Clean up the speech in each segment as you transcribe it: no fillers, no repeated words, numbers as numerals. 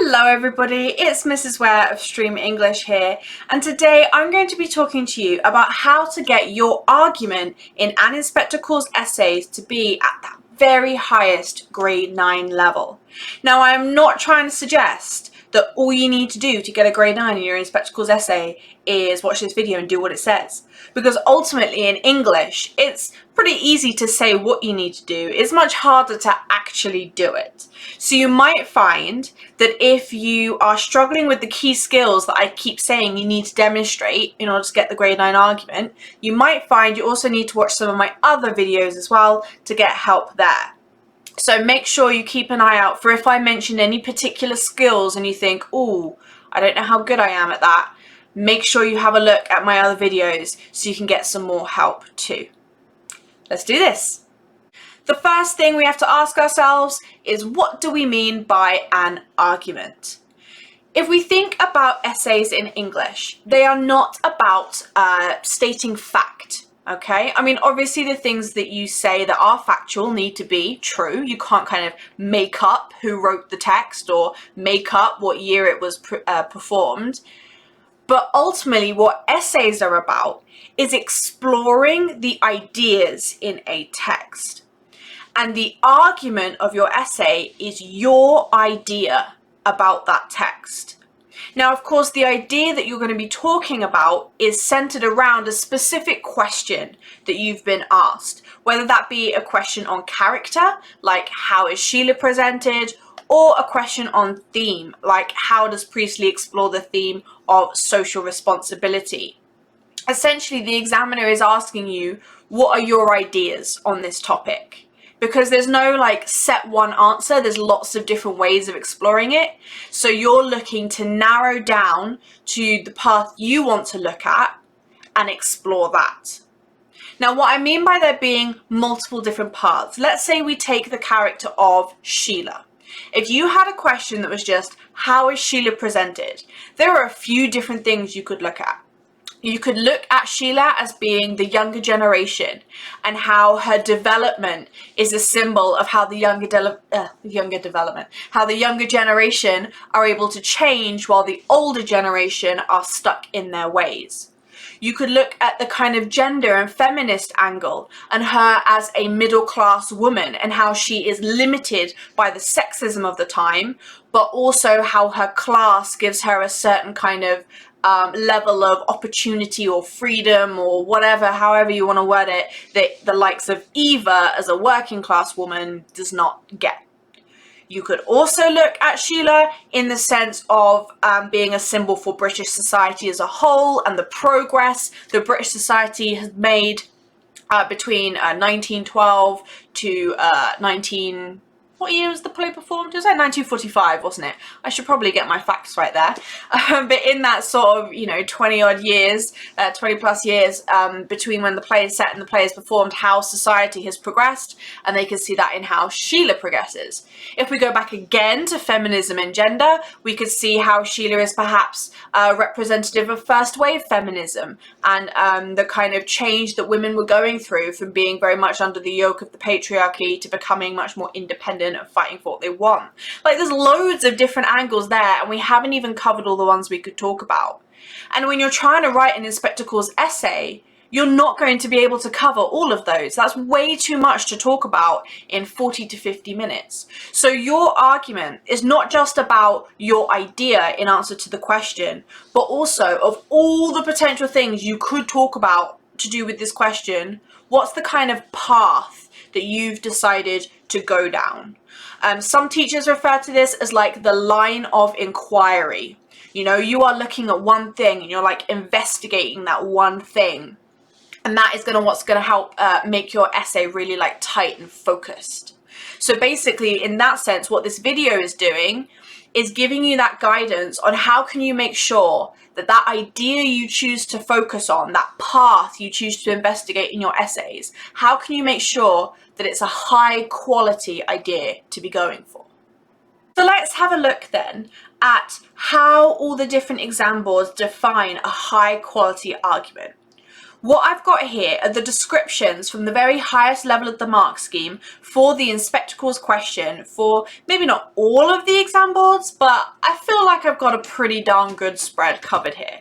Hello everybody, it's Mrs. Ware of Stream English here, and today I'm going to be talking to you about how to get your argument in An Inspector Calls essays to be at that very highest grade 9 level. Now, I'm not trying to suggest that all you need to do to get a grade 9 in your Inspector Calls essay is watch this video and do what it says. Because ultimately in English, it's pretty easy to say what you need to do. It's much harder to actually do it. So you might find that if you are struggling with the key skills that I keep saying you need to demonstrate in order to get the grade 9 argument, you might find you also need to watch some of my other videos as well to get help there. So make sure you keep an eye out for if I mention any particular skills and you think, oh, I don't know how good I am at that. Make sure you have a look at my other videos so you can get some more help too. Let's do this. The first thing we have to ask ourselves is, what do we mean by an argument? If we think about essays in English, they are not about stating fact. Okay, I mean, obviously the things that you say that are factual need to be true. You can't kind of make up who wrote the text or make up what year it was performed. But ultimately what essays are about is exploring the ideas in a text. And the argument of your essay is your idea about that text. Now, of course, the idea that you're going to be talking about is centered around a specific question that you've been asked, whether that be a question on character, like how is Sheila presented, or a question on theme, like how does Priestley explore the theme of social responsibility. Essentially, the examiner is asking you, what are your ideas on this topic? Because there's no set one answer, there's lots of different ways of exploring it. So you're looking to narrow down to the path you want to look at and explore that. Now, what I mean by there being multiple different paths, let's say we take the character of Sheila. If you had a question that was just, how is Sheila presented? There are a few different things you could look at. You could look at Sheila as being the younger generation and how her development is a symbol of how the younger generation are able to change while the older generation are stuck in their ways. You could look at the kind of gender and feminist angle and her as a middle-class woman and how she is limited by the sexism of the time, but also how her class gives her a certain kind of level of opportunity or freedom or whatever, however you want to word it, that the likes of Eva as a working class woman does not get. You could also look at Sheila in the sense of being a symbol for British society as a whole and the progress that British society has made between 1912 to what year was the play performed? It was like 1945, wasn't it? I should probably get my facts right there. But in that sort of, 20 odd years, 20 plus years between when the play is set and the play is performed, how society has progressed, and they can see that in how Sheila progresses. If we go back again to feminism and gender, we could see how Sheila is perhaps representative of first wave feminism and the kind of change that women were going through from being very much under the yoke of the patriarchy to becoming much more independent and fighting for what they want. There's loads of different angles there, and we haven't even covered all the ones we could talk about. And when you're trying to write an Inspector Calls essay, you're not going to be able to cover all of those. That's way too much to talk about in 40 to 50 minutes. So your argument is not just about your idea in answer to the question, but also of all the potential things you could talk about to do with this question, what's the kind of path that you've decided to go down? Some teachers refer to this as the line of inquiry. You are looking at one thing and you're investigating that one thing. And that is what's going to help make your essay really tight and focused. So basically, in that sense, what this video is doing is giving you that guidance on how can you make sure that that idea you choose to focus on, that path you choose to investigate in your essays, how can you make sure that it's a high quality idea to be going for? So let's have a look then at how all the different exam boards define a high quality argument. What I've got here are the descriptions from the very highest level of the mark scheme for the Inspectacles question for maybe not all of the exam boards, but I feel like I've got a pretty darn good spread covered here.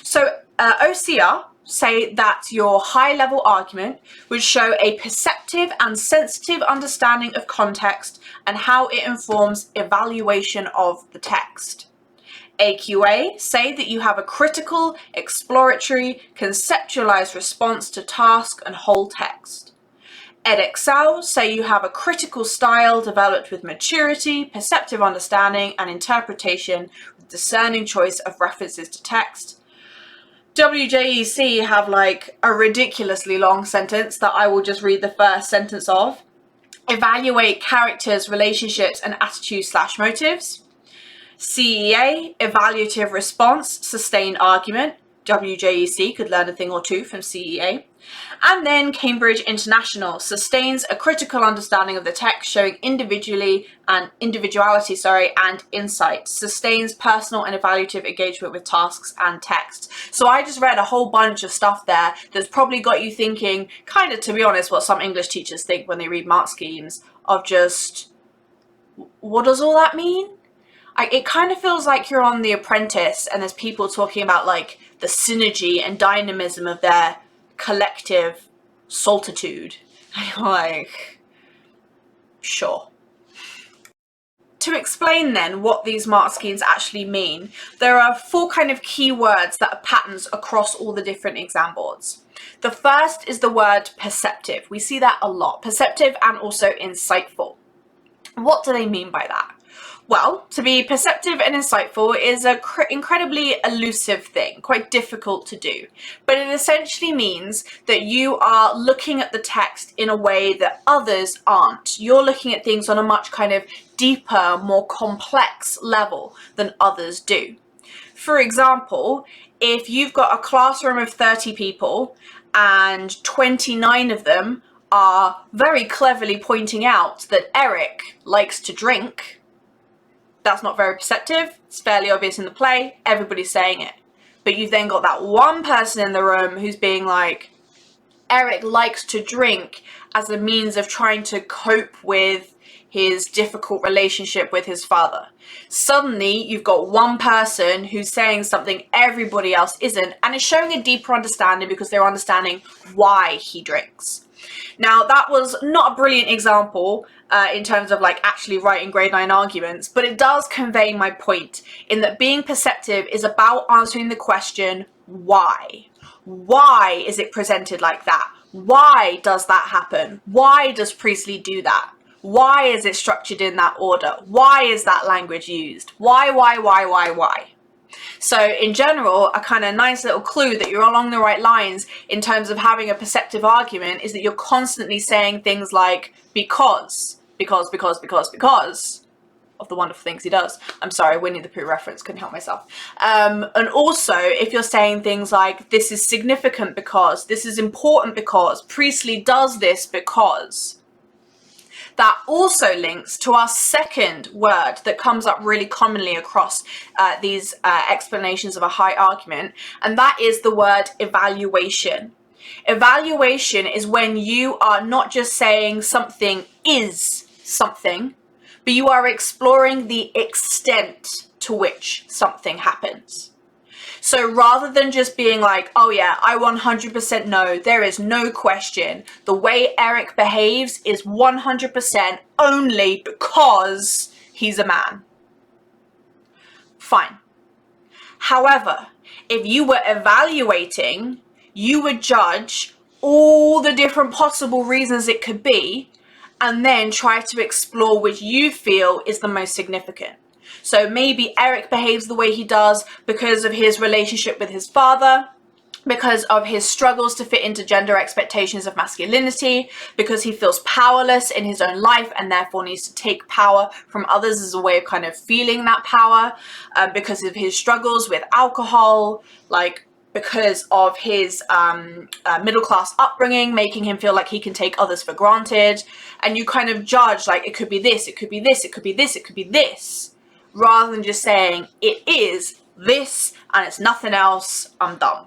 So OCR say that your high-level argument would show a perceptive and sensitive understanding of context and how it informs evaluation of the text. AQA say that you have a critical, exploratory, conceptualized response to task and whole text. Edexcel say you have a critical style developed with maturity, perceptive understanding, and interpretation with discerning choice of references to text. WJEC have like a ridiculously long sentence that I will just read the first sentence of. Evaluate characters, relationships, and attitudes/motives. CEA, evaluative response, sustained argument. WJEC could learn a thing or two from CEA. And then Cambridge International sustains a critical understanding of the text, showing individuality and insight, sustains personal and evaluative engagement with tasks and text. So I just read a whole bunch of stuff there that's probably got you thinking, kind of, to be honest, what some English teachers think when they read mark schemes, of just, what does all that mean? It kind of feels like you're on The Apprentice and there's people talking about like the synergy and dynamism of their collective solitude. And you're like, sure. To explain then what these mark schemes actually mean, there are 4 kind of key words that are patterns across all the different exam boards. The first is the word perceptive. We see that a lot. Perceptive and also insightful. What do they mean by that? Well, to be perceptive and insightful is an incredibly elusive thing, quite difficult to do. But it essentially means that you are looking at the text in a way that others aren't. You're looking at things on a much kind of deeper, more complex level than others do. For example, if you've got a classroom of 30 people and 29 of them are very cleverly pointing out that Eric likes to drink, that's not very perceptive. It's fairly obvious in the play. Everybody's saying it. But you've then got that one person in the room who's being like, Eric likes to drink as a means of trying to cope with his difficult relationship with his father. Suddenly, you've got one person who's saying something everybody else isn't, and is showing a deeper understanding because they're understanding why he drinks. Now, that was not a brilliant example in terms of like actually writing grade 9 arguments, but it does convey my point in that being perceptive is about answering the question, why? Why is it presented like that? Why does that happen? Why does Priestley do that? Why is it structured in that order? Why is that language used? Why? So in general, a kind of nice little clue that you're along the right lines in terms of having a perceptive argument is that you're constantly saying things like because of the wonderful things he does. I'm sorry, Winnie the Pooh reference, couldn't help myself. And also, if you're saying things like, this is significant because, this is important because, Priestley does this because, that also links to our second word that comes up really commonly across these explanations of a high argument, and that is the word evaluation. Evaluation is when you are not just saying something is something, but you are exploring the extent to which something happens. So rather than just being like, oh yeah, I 100% know, there is no question, the way Eric behaves is 100% only because he's a man. Fine. However, if you were evaluating, you would judge all the different possible reasons it could be, and then try to explore which you feel is the most significant. So maybe Eric behaves the way he does because of his relationship with his father, because of his struggles to fit into gender expectations of masculinity, because he feels powerless in his own life and therefore needs to take power from others as a way of kind of feeling that power, because of his struggles with alcohol, like because of his middle-class upbringing, making him feel like he can take others for granted. And you kind of judge, like, it could be this, it could be this, it could be this, it could be this, rather than just saying, it is this, and it's nothing else, I'm done.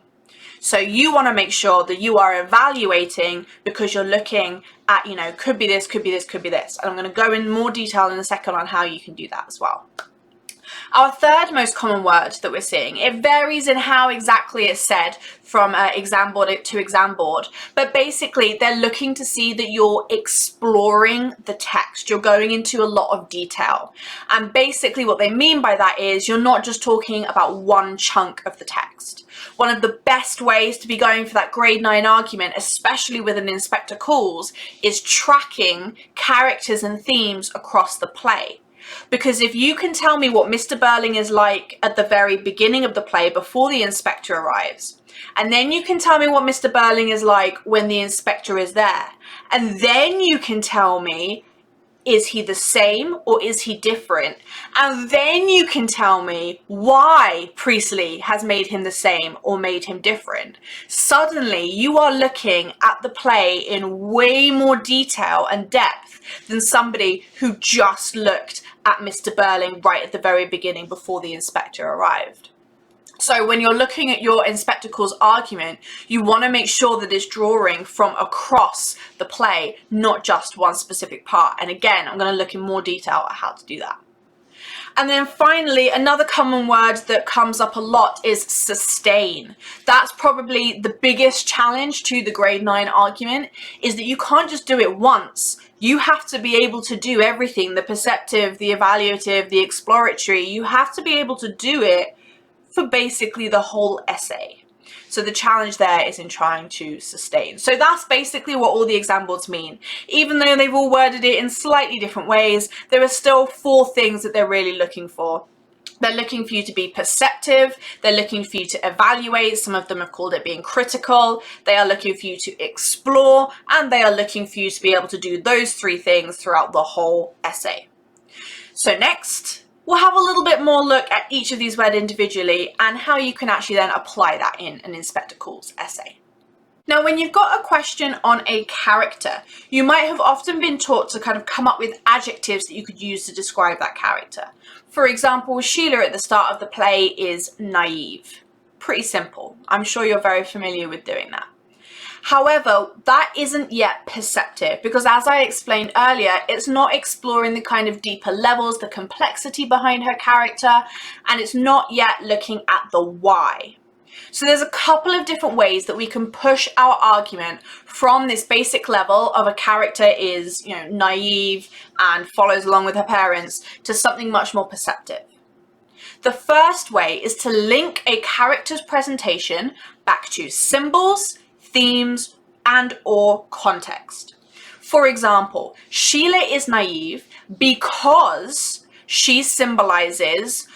So you want to make sure that you are evaluating because you're looking at, could be this, could be this, could be this. And I'm going to go in more detail in a second on how you can do that as well. Our third most common word that we're seeing, it varies in how exactly it's said from exam board to exam board, but basically they're looking to see that you're exploring the text, you're going into a lot of detail. And basically what they mean by that is you're not just talking about one chunk of the text. One of the best ways to be going for that grade 9 argument, especially with an inspector calls, is tracking characters and themes across the play. Because if you can tell me what Mr. Burling is like at the very beginning of the play before the inspector arrives, and then you can tell me what Mr. Burling is like when the inspector is there, and then you can tell me, is he the same or is he different? And then you can tell me why Priestley has made him the same or made him different. Suddenly you are looking at the play in way more detail and depth than somebody who just looked at Mr. Burling right at the very beginning before the inspector arrived. So when you're looking at your inspector calls argument, you want to make sure that it's drawing from across the play, not just one specific part. And again, I'm going to look in more detail at how to do that. And then finally, another common word that comes up a lot is sustain. That's probably the biggest challenge to the grade 9 argument, is that you can't just do it once. You have to be able to do everything, the perceptive, the evaluative, the exploratory. You have to be able to do it for basically the whole essay. So the challenge there is in trying to sustain. So that's basically what all the exam boards mean. Even though they've all worded it in slightly different ways, there are still 4 things that they're really looking for. They're looking for you to be perceptive, they're looking for you to evaluate, some of them have called it being critical, they are looking for you to explore, and they are looking for you to be able to do those 3 things throughout the whole essay. So next, we'll have a little bit more look at each of these words individually and how you can actually then apply that in an inspector calls essay. Now, when you've got a question on a character, you might have often been taught to kind of come up with adjectives that you could use to describe that character. For example, Sheila at the start of the play is naive. Pretty simple. I'm sure you're very familiar with doing that. However, that isn't yet perceptive because, as I explained earlier, it's not exploring the kind of deeper levels, the complexity behind her character, and it's not yet looking at the why. So there's a couple of different ways that we can push our argument from this basic level of a character is, naive and follows along with her parents to something much more perceptive. The first way is to link a character's presentation back to symbols, themes, and or context. For example, Sheila is naive because she symbolizes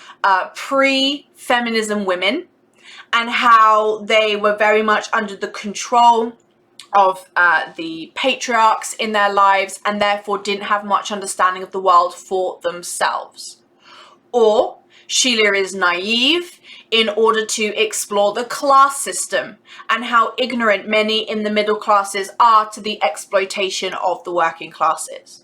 pre-feminism women and how they were very much under the control of the patriarchs in their lives and therefore didn't have much understanding of the world for themselves. Or Sheila is naive in order to explore the class system and how ignorant many in the middle classes are to the exploitation of the working classes.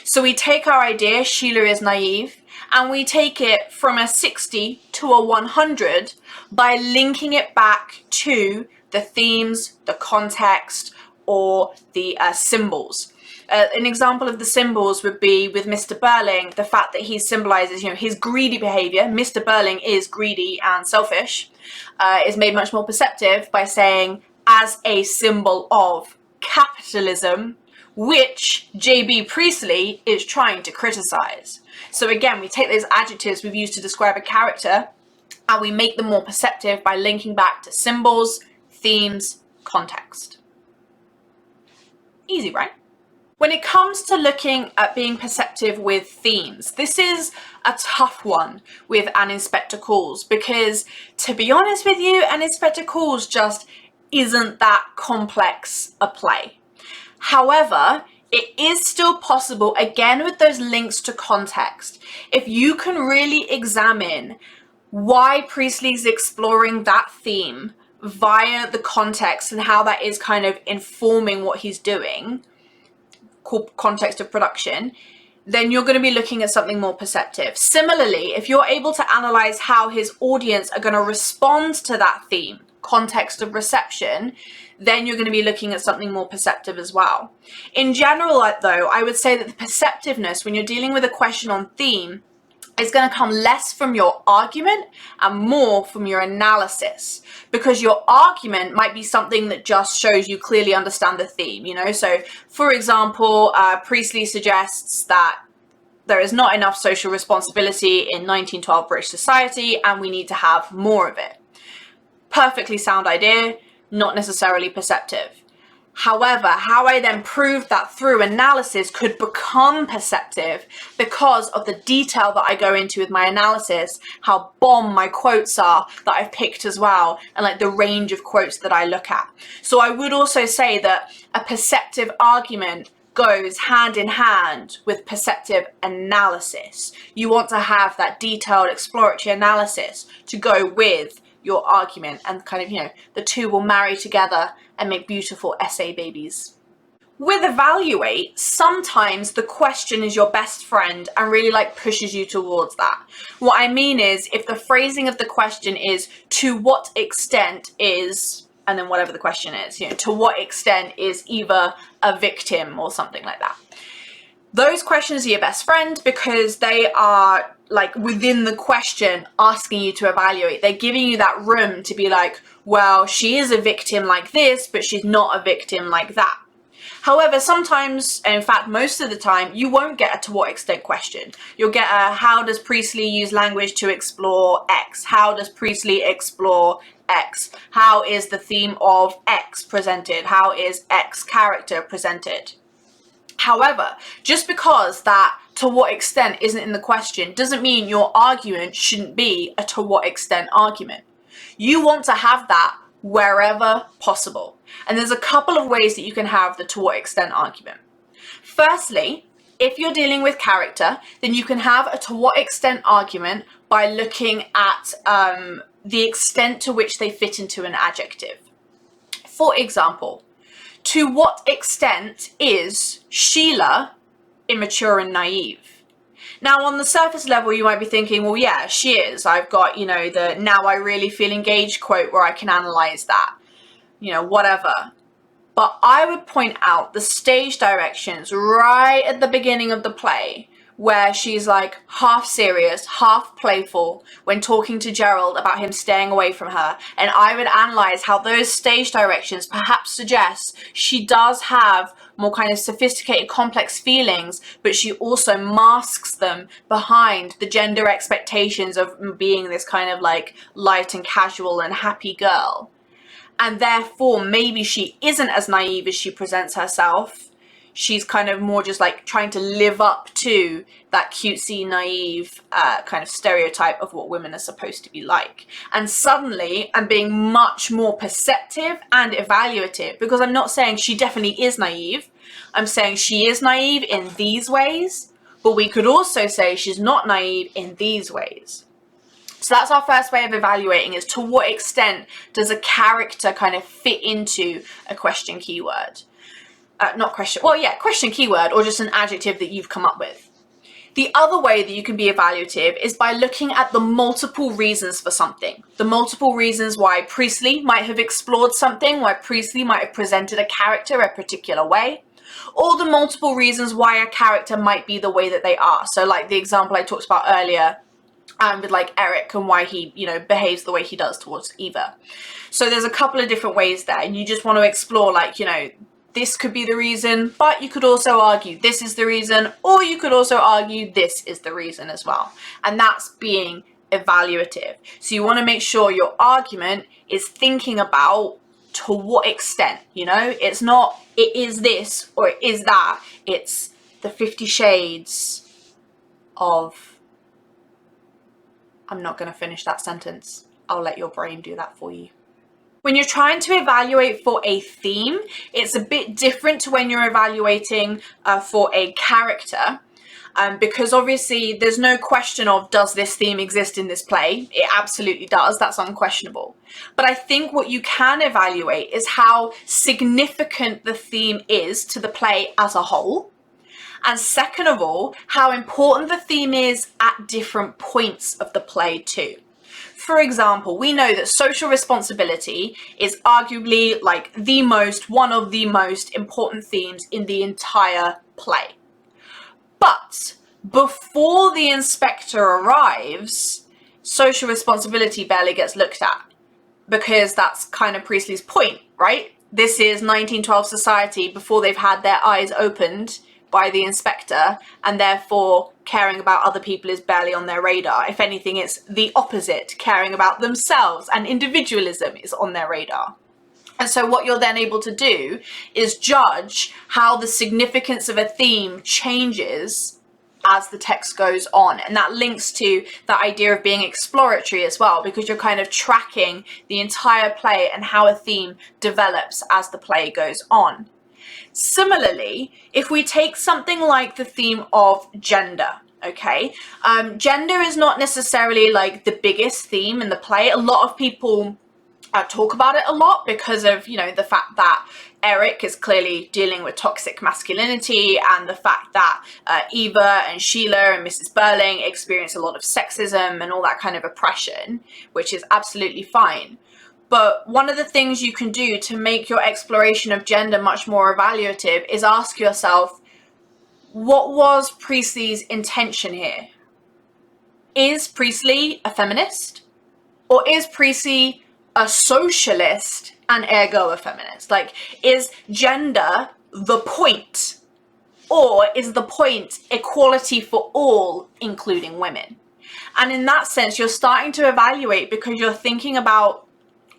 So we take our idea, Sheila is naive, and we take it from a 60 to a 100 by linking it back to the themes, the context, or the symbols. An example of the symbols would be with Mr. Burling, the fact that he symbolizes, his greedy behavior. Mr. Burling is greedy and selfish, is made much more perceptive by saying, as a symbol of capitalism, which J.B. Priestley is trying to criticize. So again, we take those adjectives we've used to describe a character and we make them more perceptive by linking back to symbols, themes, context. Easy, right? When it comes to looking at being perceptive with themes, this is a tough one with an inspector calls because, to be honest with you, an inspector calls just isn't that complex a play. However, it is still possible, again with those links to context, if you can really examine why Priestley's exploring that theme via the context and how that is kind of informing what he's doing, context of production, then you're going to be looking at something more perceptive. Similarly, if you're able to analyze how his audience are going to respond to that theme, context of reception, then you're going to be looking at something more perceptive as well. In general, though, I would say that the perceptiveness, when you're dealing with a question on theme, is going to come less from your argument and more from your analysis, because your argument might be something that just shows you clearly understand the theme, you know. So, for example, Priestley suggests that there is not enough social responsibility in 1912 British society and we need to have more of it. Perfectly sound idea, not necessarily perceptive. However, how I then proved that through analysis could become perceptive because of the detail that I go into with my analysis, how bomb my quotes are that I've picked as well, and like the range of quotes that I look at. So I would also say that a perceptive argument goes hand in hand with perceptive analysis. You want to have that detailed exploratory analysis to go with your argument, and kind of, you know, the two will marry together and make beautiful essay babies. With evaluate, sometimes the question is your best friend and really like pushes you towards that. What I mean is, if the phrasing of the question is, to what extent is, and then whatever the question is, you know, to what extent is either a victim or something like that. Those questions are your best friend because they are like within the question asking you to evaluate. They're giving you that room to be like, well, she is a victim like this, but she's not a victim like that. However, sometimes, and in fact most of the time, you won't get a to what extent question. You'll get a how does Priestley use language to explore X? How does Priestley explore X? How is the theme of X presented? How is X character presented? However, just because that to what extent isn't in the question doesn't mean your argument shouldn't be a to what extent argument. You want to have that wherever possible. And there's a couple of ways that you can have the to what extent argument. Firstly, if you're dealing with character, then you can have a to what extent argument by looking at the extent to which they fit into an adjective. For example, to what extent is Sheila immature and naive? Now, on the surface level, you might be thinking, well, yeah, she is. I've got, you know, the now I really feel engaged quote where I can analyze that, you know, whatever. But I would point out the stage directions right at the beginning of the play where she's like half serious, half playful when talking to Gerald about him staying away from her. And I would analyze how those stage directions perhaps suggest she does have more kind of sophisticated, complex feelings, but she also masks them behind the gender expectations of being this kind of like light and casual and happy girl. And therefore, maybe she isn't as naive as she presents herself. She's kind of more just like trying to live up to that cutesy, naive kind of stereotype of what women are supposed to be like. And suddenly I'm being much more perceptive and evaluative, because I'm not saying she definitely is naive. I'm saying she is naive in these ways, but we could also say she's not naive in these ways. So that's our first way of evaluating, is to what extent does a character kind of fit into a question keyword. Question keyword, or just an adjective that you've come up with. The other way that you can be evaluative is by looking at the multiple reasons for something. The multiple reasons why Priestley might have explored something, why Priestley might have presented a character a particular way, or the multiple reasons why a character might be the way that they are. So like the example I talked about earlier, with like Eric and why he, you know, behaves the way he does towards Eva. So there's a couple of different ways there, and you just want to explore, like, you know, this could be the reason, but you could also argue this is the reason, or you could also argue this is the reason as well. And that's being evaluative. So you want to make sure your argument is thinking about to what extent, you know, it's not it is this or it is that, it's the 50 shades of, I'm not going to finish that sentence. I'll let your brain do that for you. When you're trying to evaluate for a theme, it's a bit different to when you're evaluating for a character, because obviously there's no question of does this theme exist in this play? It absolutely does, that's unquestionable. But I think what you can evaluate is how significant the theme is to the play as a whole. And second of all, how important the theme is at different points of the play too. For example, we know that social responsibility is arguably like one of the most important themes in the entire play. But before the inspector arrives, social responsibility barely gets looked at, because that's kind of Priestley's point, right? This is 1912 society before they've had their eyes opened by the inspector, and therefore caring about other people is barely on their radar. If anything, it's the opposite. Caring about themselves and individualism is on their radar. And so what you're then able to do is judge how the significance of a theme changes as the text goes on. And that links to the idea of being exploratory as well, because you're kind of tracking the entire play and how a theme develops as the play goes on. Similarly, if we take something like the theme of gender, okay, gender is not necessarily like the biggest theme in the play. A lot of people talk about it a lot because of, you know, the fact that Eric is clearly dealing with toxic masculinity, and the fact that Eva and Sheila and Mrs. Burling experience a lot of sexism and all that kind of oppression, which is absolutely fine. But one of the things you can do to make your exploration of gender much more evaluative is ask yourself, what was Priestley's intention here? Is Priestley a feminist? Or is Priestley a socialist and ergo a feminist? Like, is gender the point? Or is the point equality for all, including women? And in that sense, you're starting to evaluate, because you're thinking about,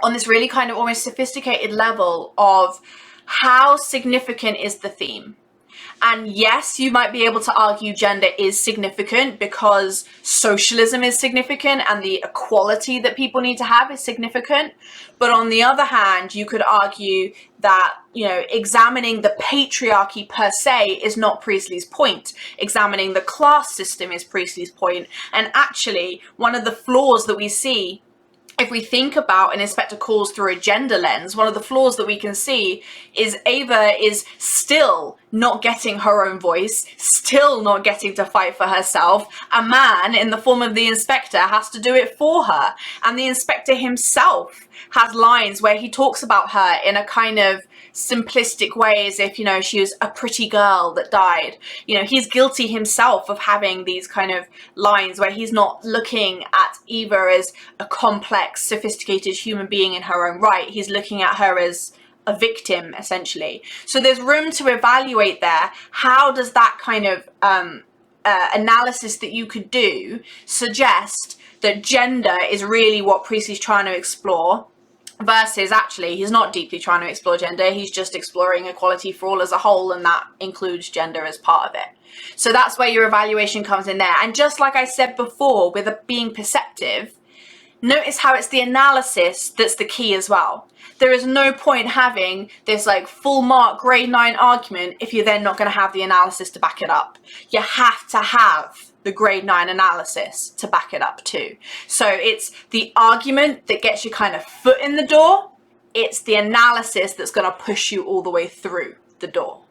on this really kind of almost sophisticated level of how significant is the theme. And yes, you might be able to argue gender is significant because socialism is significant and the equality that people need to have is significant. But on the other hand, you could argue that, you know, examining the patriarchy per se is not Priestley's point. Examining the class system is Priestley's point. And actually, one of the flaws that we see, if we think about an inspector calls through a gender lens, one of the flaws that we can see is Ava is still not getting her own voice, still not getting to fight for herself. A man in the form of the inspector has to do it for her. And the inspector himself has lines where he talks about her in a kind of simplistic way, as if, you know, she was a pretty girl that died. You know, he's guilty himself of having these kind of lines where he's not looking at Eva as a complex, sophisticated human being in her own right. He's looking at her as a victim, essentially. So there's room to evaluate there. How does that kind of analysis that you could do suggest that gender is really what Priestley's trying to explore, versus actually he's not deeply trying to explore gender, he's just exploring equality for all as a whole, and that includes gender as part of it. So that's where your evaluation comes in there. And just like I said before with being perceptive, notice how it's the analysis that's the key as well. There is no point having this like full mark grade 9 argument if you're then not going to have the analysis to back it up. You have to have the grade 9 analysis to back it up too. So it's the argument that gets you kind of foot in the door. It's the analysis that's going to push you all the way through the door.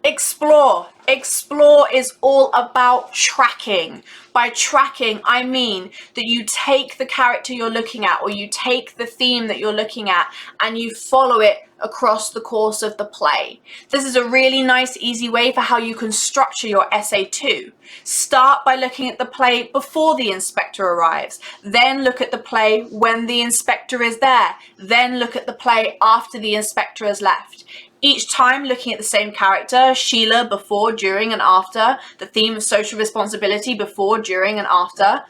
Explore. Explore is all about tracking. By tracking, I mean that you take the character you're looking at, or you take the theme that you're looking at, and you follow it across the course of the play. This is a really nice, easy way for how you can structure your essay too. Start by looking at the play before the inspector arrives. Then look at the play when the inspector is there. Then look at the play after the inspector has left. Each time looking at the same character, Sheila before, during and after, the theme of social responsibility before, during and after.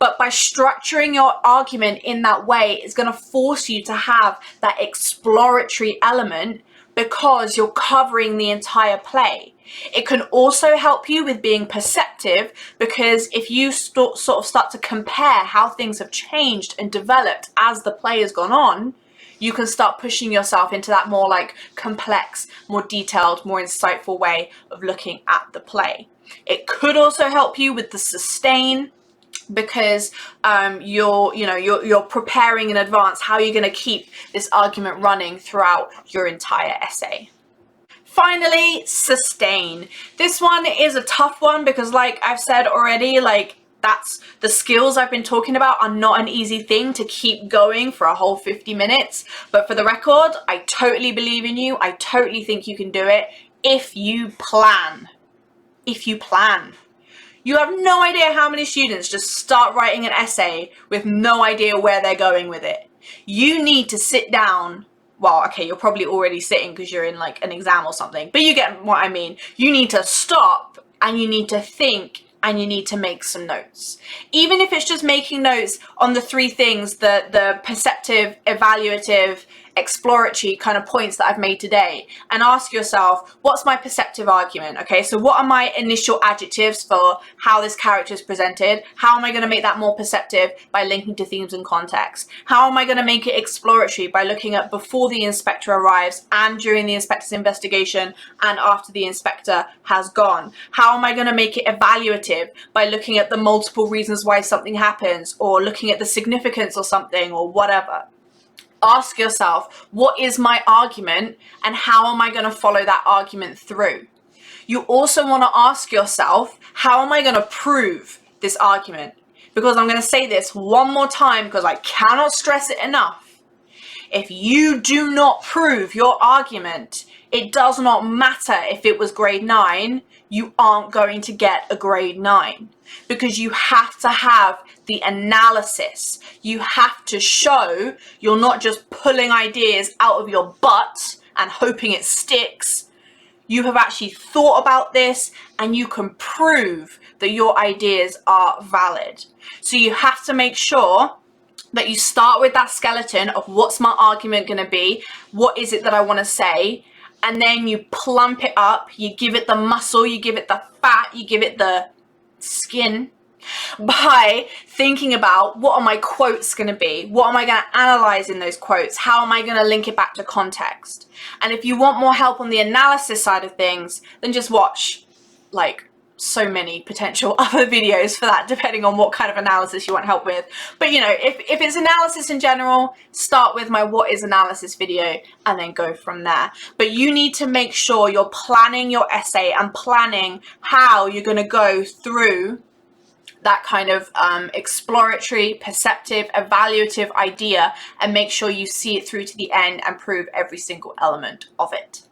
But by structuring your argument in that way, it's going to force you to have that exploratory element, because you're covering the entire play. It can also help you with being perceptive, because if you sort of start to compare how things have changed and developed as the play has gone on, you can start pushing yourself into that more like complex, more detailed, more insightful way of looking at the play. It could also help you with the sustain, because you're preparing in advance how you're going to keep this argument running throughout your entire essay. Finally, sustain. This one is a tough one because, like I've said already, like That's the skills I've been talking about are not an easy thing to keep going for a whole 50 minutes. But for the record, I totally believe in you. I totally think you can do it if you plan. If you plan. You have no idea how many students just start writing an essay with no idea where they're going with it. You need to sit down. Well, okay, you're probably already sitting because you're in like an exam or something, but you get what I mean. You need to stop and you need to think and you need to make some notes. Even if it's just making notes on the three things, the perceptive, evaluative, exploratory kind of points that I've made today, and ask yourself, what's my perceptive argument? Okay, so what are my initial adjectives for how this character is presented? How am I going to make that more perceptive? By linking to themes and context. How am I going to make it exploratory? By looking at before the inspector arrives and during the inspector's investigation and after the inspector has gone. How am I going to make it evaluative? By looking at the multiple reasons why something happens, or looking at the significance or something, or whatever. Ask yourself, what is my argument and how am I going to follow that argument through? You also want to ask yourself, how am I going to prove this argument? Because I'm going to say this one more time because I cannot stress it enough. If you do not prove your argument, it does not matter if it was grade 9, you aren't going to get a grade 9. Because you have to have the analysis. You have to show you're not just pulling ideas out of your butt and hoping it sticks. You have actually thought about this and you can prove that your ideas are valid. So you have to make sure that you start with that skeleton of what's my argument going to be, what is it that I want to say, and then you plump it up, you give it the muscle, you give it the fat, you give it the skin by thinking about what are my quotes going to be, what am I going to analyze in those quotes, how am I going to link it back to context. And if you want more help on the analysis side of things, then just watch like so many potential other videos for that, depending on what kind of analysis you want help with. But you know, if it's analysis in general, start with my what is analysis video and then go from there. But you need to make sure you're planning your essay and planning how you're going to go through that kind of exploratory, perceptive, evaluative idea, and make sure you see it through to the end and prove every single element of it.